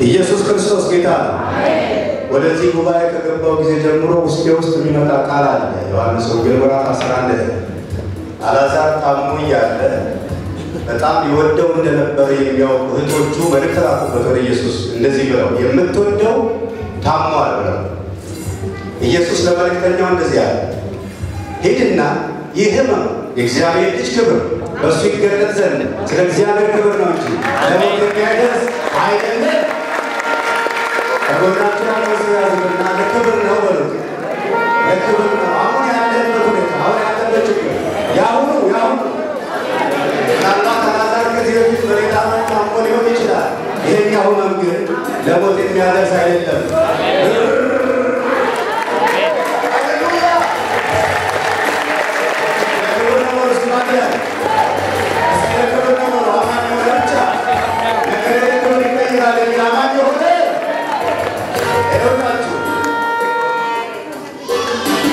ኢየሱስ ክርስቶስ ጌታ ነው። ወደዚህ ጉባኤ ከገባው ጊዜ ጀምሮ ውስጥ የሚመጣ ቃል አለ። ዮሐንስ ወንጌል ምዕራፍ 11 አልዓዛር ታሞ እያለ በጣም ይወደው እንደነበር የሚያውቁ እህቶቹ መልእክት ላኩበት ወደ ኢየሱስ እንደዚህ ብለው የምትወደው ታሟል ብለው። ኢየሱስ ለመልእክተኛው እንደዚህ አለ፣ ሂድና ይህ ሕመም የእግዚአብሔር ልጅ ክብር በእሱ ይገለጥ ዘንድ ስለ እግዚአብሔር ክብር ነው እንጂ ለሞት የሚያደርስ አይደለም። ከጎናችሁ ያለው ሰው ያዙና ለክብር ነው በሉት። ለክብር ነው። አሁን ያለበት ሁኔታ አሁን ያለበት ችግር ያሁኑ ምናልባት አልዓዛር ከዚህ በፊት በሌላ ታሞ ሊሆን ይችላል። ይሄኛው ሕመም ግን ለሞት የሚያደርስ አይደለም።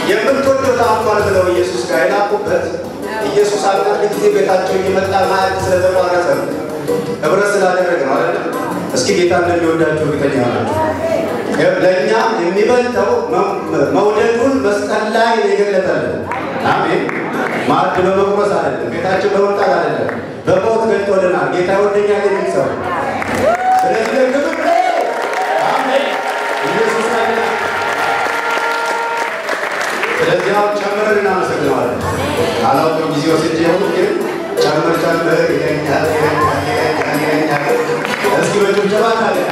የምትወደው ታሟል ብለው ኢየሱስ ጋር የላኩበት ኢየሱስ አንዳንድ ጊዜ ቤታቸው እየመጣ ማዕድ ስለተቋረጠ ነው፣ ህብረት ስላደረገ ነው አይደል? እስኪ ጌታ እንደሚወዳቸው እርግጠኛ ናቸው። ለእኛ የሚበልጠው መውደዱን መስቀል ላይ የገለጠልን። አሜን። ማዕድ በመቁረስ አይደለም፣ ቤታቸው በመምጣት አይደለም፣ በሞት ገልጦልናል። ጌታ ይወደኛል የሚል ሰው ስለዚህ ክብር አሜን። ኢየሱስ አይደል? ስለዚህ አሁን ጨምረን እናመሰግነዋለን። አላውቅም ጊዜ ወስጄ ይሁን ግን ጨምር ይለኛል። እስኪ በጭብጨባ ታዲያ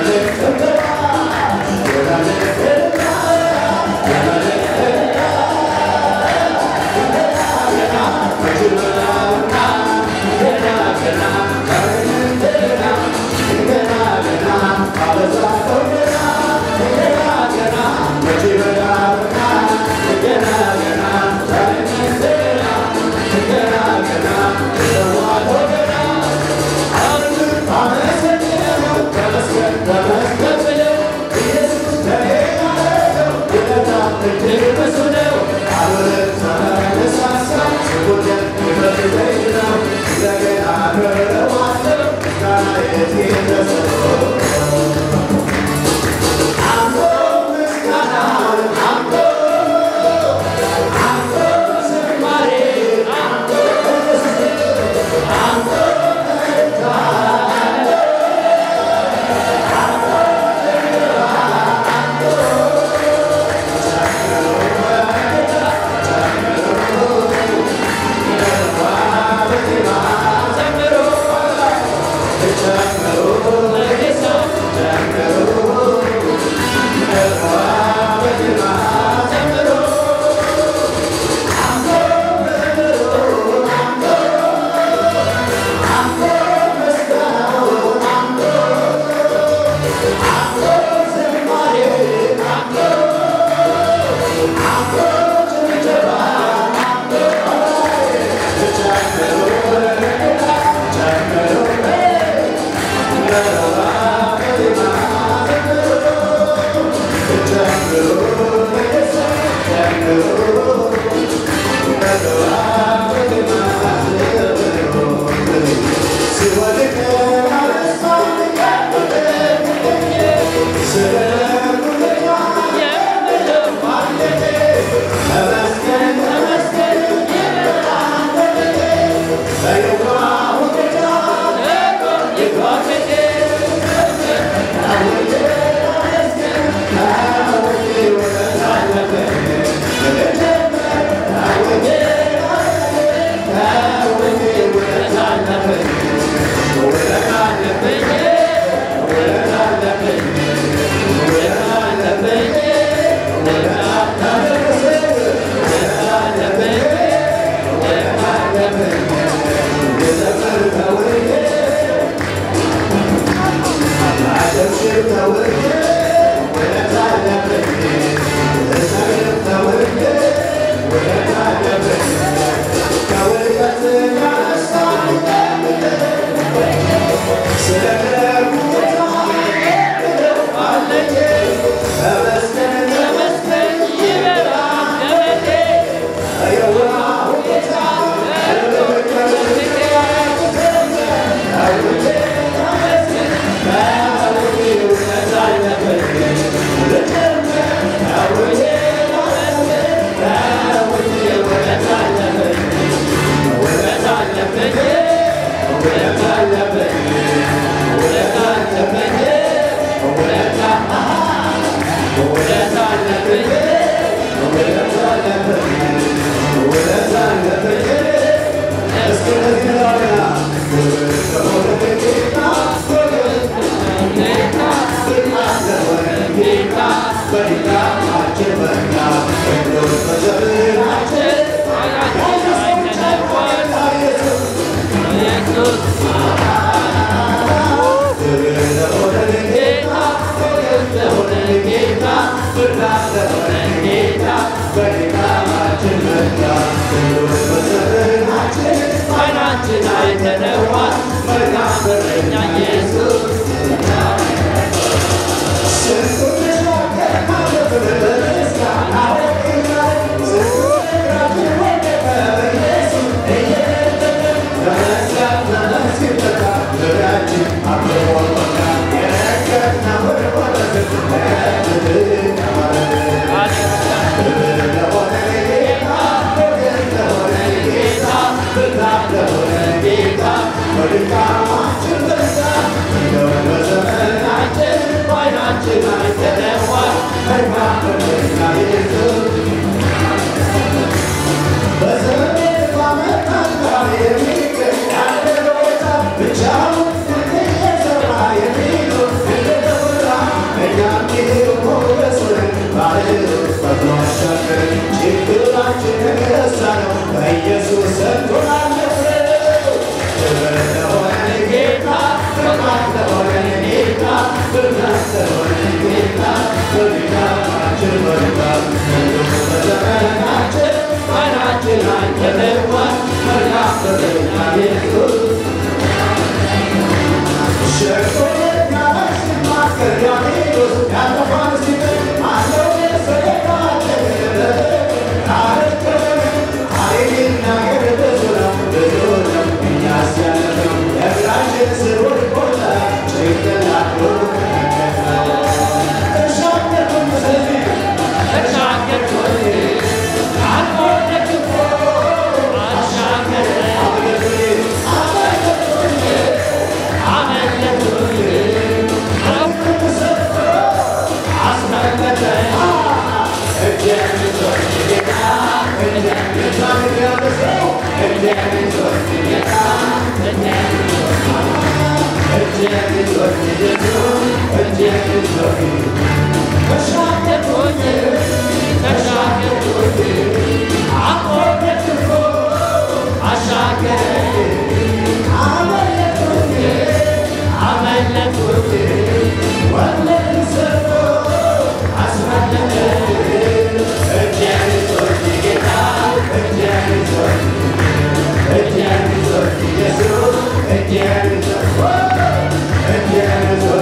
Let's Again,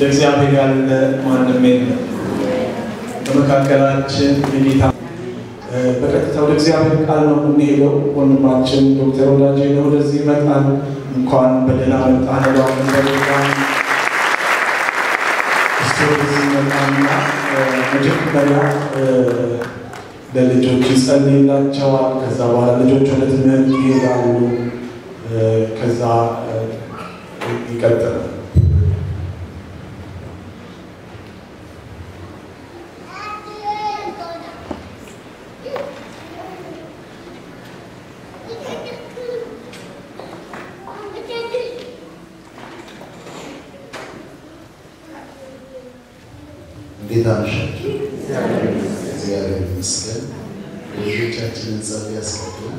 እግዚአብሔር ያለ ማንም የለም በመካከላችን የጌታ በቀጥታ ወደ እግዚአብሔር ቃል ነው የምንሄደው። ወንድማችን ዶክተር ወዳጄ ነው ወደዚህ ይመጣል። እንኳን በደህና መጣህ ነው እንደገና ስቶሪዝ መጣና መጀመሪያ ለልጆች ይጸልይላቸዋል። ከዛ በኋላ ልጆች ወደ ትምህርት ይሄዳሉ። ከዛ ይቀጥላል። እግዚአብሔር ይመስገን። ልጆቻችንን ጸልይ ያስቀድም።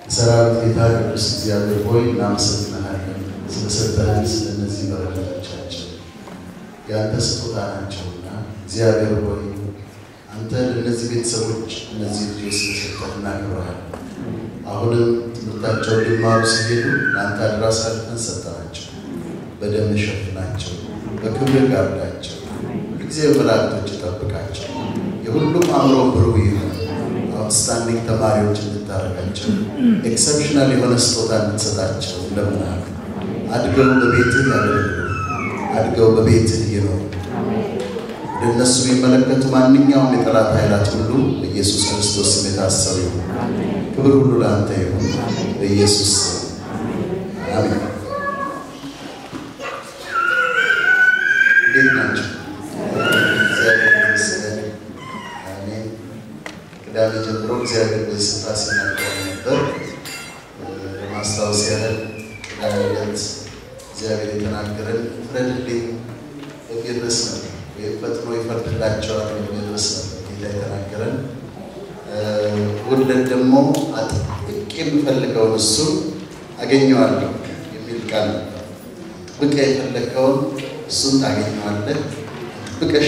ሰራዊት ጌታ ቅዱስ እግዚአብሔር ሆይ እናመሰግናለን ስለሰጠን ስለነዚህ በረከቶቻችን ያንተ ስጦታ ናቸውና እግዚአብሔር ሆይ አንተ ለነዚህ ቤተሰቦች እነዚህ ልጆች ስለሰጠን እናከብርሃለን። አሁንም ትምህርታቸውን ሊማሩ ሲሄዱ ለአንተ አድራስ አድርገን ሰጠናቸው። በደም ሸፍናቸው፣ በክብር ጋርዳቸው፣ ሁልጊዜ መላእክቶች ይጠብቃቸው። የሁሉም አእምሮ ብሩህ ይሁን። አውትስታንዲንግ ተማሪዎች እንድታረጋቸው፣ ኤክሰፕሽናል የሆነ ስጦታ እንድትሰጣቸው እንደምናል። አድገው በቤትህ ያገለግሉ፣ አድገው በቤትህ ይኖሩ። ለነሱ የሚመለከቱ ማንኛውም የጠላት ኃይላት ሁሉ በኢየሱስ ክርስቶስ ስም የታሰሩ ይሁን። ክብር ሁሉ ለአንተ ይሁን በኢየሱስ ስም አሜን። እንዴት ናቸው? ቅዳሜ ጀምሮ እግዚአብሔር በስፍራ ሲናገር ነበር። ለማስታወስ ያህል ቅዳሜ ዕለት እግዚአብሔር የተናገረን ፍረድልኝ በሚል ርዕስ ነበር። ወይም ፈጥኖ ይፈርድላቸዋል በሚል ርዕስ ነበር ጌታ የተናገረን። እሑድ ዕለት ደግሞ አጥብቄ የምፈልገውን እሱን አገኘዋለሁ የሚል ቃል ነበር። አጥብቀህ የፈለግከውን እሱን ታገኘዋለህ፣ አጥብቀሽ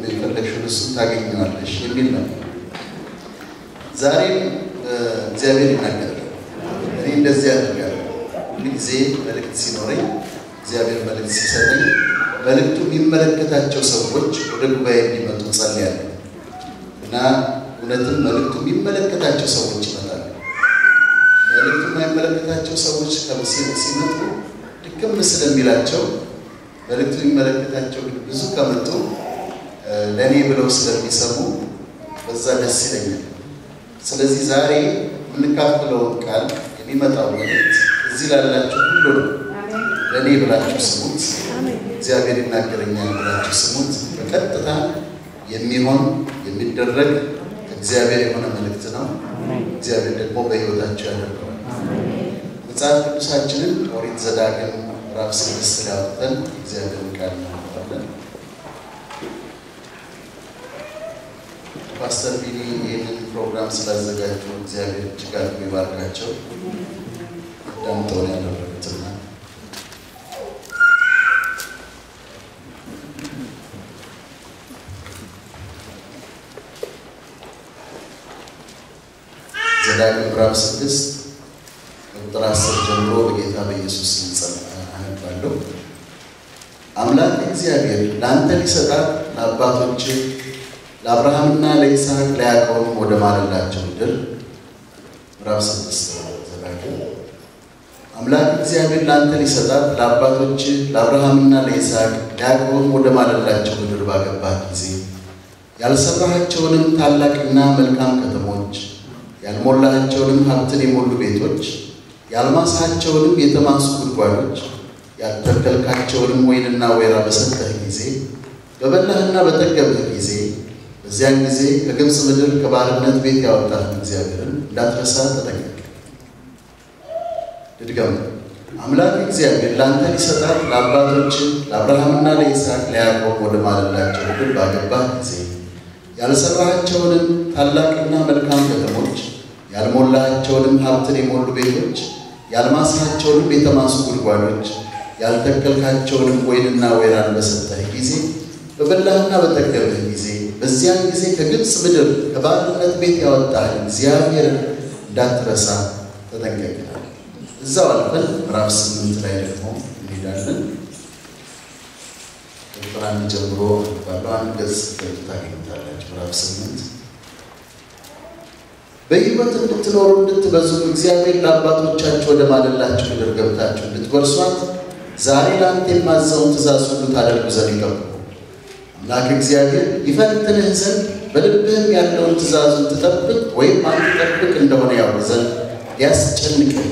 የፈለግሽውን እሱን ታገኘዋለሽ የሚል ነበር። ዛሬም እግዚአብሔር ይናገራል። እኔ እንደዚህ አደርጋለሁ። ሁልጊዜ መልእክት ሲኖረኝ እግዚአብሔር መልእክት ሲሰጠኝ መልእክቱ የሚመለከታቸው ሰዎች ወደ ጉባኤ እንዲመጡ ጸልያለሁ እና እውነትም መልእክቱ የሚመለከታቸው ሰዎች ይመጣሉ። መልእክቱ የማይመለከታቸው ሰዎች ሲመጡ ድክም ስለሚላቸው መልእክቱ የሚመለከታቸው ብዙ ከመጡ ለእኔ ብለው ስለሚሰሙ በዛ ደስ ይለኛል። ስለዚህ ዛሬ የምንካፈለውን ቃል የሚመጣው መልእክት እዚህ ላላችሁ ሁሉ ነው። ለእኔ ብላችሁ ስሙት። እግዚአብሔር ይናገረኛል ብላችሁ ስሙት። በቀጥታ የሚሆን የሚደረግ እግዚአብሔር የሆነ መልእክት ነው። እግዚአብሔር ደግሞ በሕይወታችሁ ያደርገዋል። መጽሐፍ ቅዱሳችንን ኦሪት ዘዳግም ምዕራፍ 6 ላይ አውጥተን እግዚአብሔርን ቃል እናነባለን። ፓስተር ቢኒ ይህንን ፕሮግራም ስላዘጋጁ እግዚአብሔር እጅግ አድርጎ ይባርካቸው። ዳምጠውን ያደረጉትና ዘዳግም ምዕራፍ 6 ቁጥር 10 ጀምሮ በጌታ በኢየሱስ ስም አነባለሁ። አምላክ እግዚአብሔር ለአንተ ሊሰጣት ለአባቶች ለአብርሃምና ለይስሐቅ ለያዕቆብ ወደ ማለላቸው ምድር ምዕራፍ 6 ዘዳግም አምላክ እግዚአብሔር ላንተ ሊሰጣት ለአባቶች ለአብርሃምና ለይስሐቅ ያዕቆብም ወደ ማለላቸው ምድር ባገባህ ጊዜ ያልሰራሃቸውንም ታላቅና መልካም ከተሞች ያልሞላሃቸውንም ሀብትን የሞሉ ቤቶች ያልማሳቸውንም የተማሱ ጉድጓዶች ያልተከልካቸውንም ወይንና ወይራ በሰጠህ ጊዜ በበላህና በጠገብህ ጊዜ በዚያን ጊዜ ከግብፅ ምድር ከባርነት ቤት ያወጣህን እግዚአብሔርን እንዳትረሳ ተጠንቀቅ። ድድገም አምላክ እግዚአብሔር ላንተ ሊሰጣት ለአባቶች ለአብርሃምና ለይስሐቅ ለያዕቆብ ወደ ማለላቸው ምድር ባገባህ ጊዜ ያልሰራሃቸውንም ታላቅና መልካም ከተሞች ያልሞላሃቸውንም ሀብትን የሞሉ ቤቶች ያልማሳቸውንም የተማሱ ጉድጓዶች ያልተከልካቸውንም ወይንና ወይራን በሰጠህ ጊዜ በበላህና በጠገብህ ጊዜ በዚያን ጊዜ ከግብፅ ምድር ከባርነት ቤት ያወጣህን እግዚአብሔርን እንዳትረሳ ተጠንቀቅ። እዛው አልፈን ምዕራፍ 8 ላይ ደግሞ እንሄዳለን። ቁጥር 1 ጀምሮ ባለው አንድ ገጽ ታገኙታላችሁ። ምዕራፍ 8 በሕይወት እንድትኖሩ እንድትበዙ እግዚአብሔር ለአባቶቻችሁ ወደ ማለላችሁ ምድር ገብታችሁ እንድትወርሷት ዛሬ ላንተ የማዘውን ትእዛዝ ሁሉ ታደርጉ ዘንድ ይገባል። አምላክ እግዚአብሔር ይፈትንህ ዘንድ በልብህም ያለውን ትእዛዙን ትጠብቅ ወይም አትጠብቅ እንደሆነ ያውቅ ዘንድ ያስጨንቅህ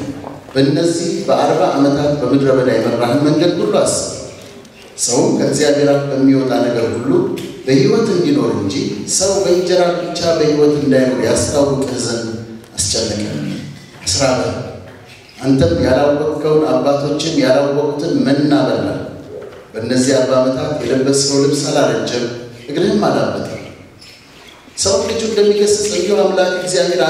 በእነዚህ በ40 ዓመታት በምድረ በዳ የመራህን መንገድ ሁሉ አስብ። ሰውም ከእግዚአብሔር አፍ በሚወጣ ነገር ሁሉ በሕይወት እንዲኖር እንጂ ሰው በእንጀራ ብቻ በሕይወት እንዳይኖር ያስታውቅህ ዘንድ አስጨነቀህ። አስራበህ አንተም ያላወቅከውን አባቶችም ያላወቁትን መና በላህ። በእነዚህ 40 ዓመታት የለበስከው ልብስ አላረጀም፣ እግርህም አላበጠም። ሰው ልጁ እንደሚገሥጽ እንዲሁ አምላክ እግዚአብሔር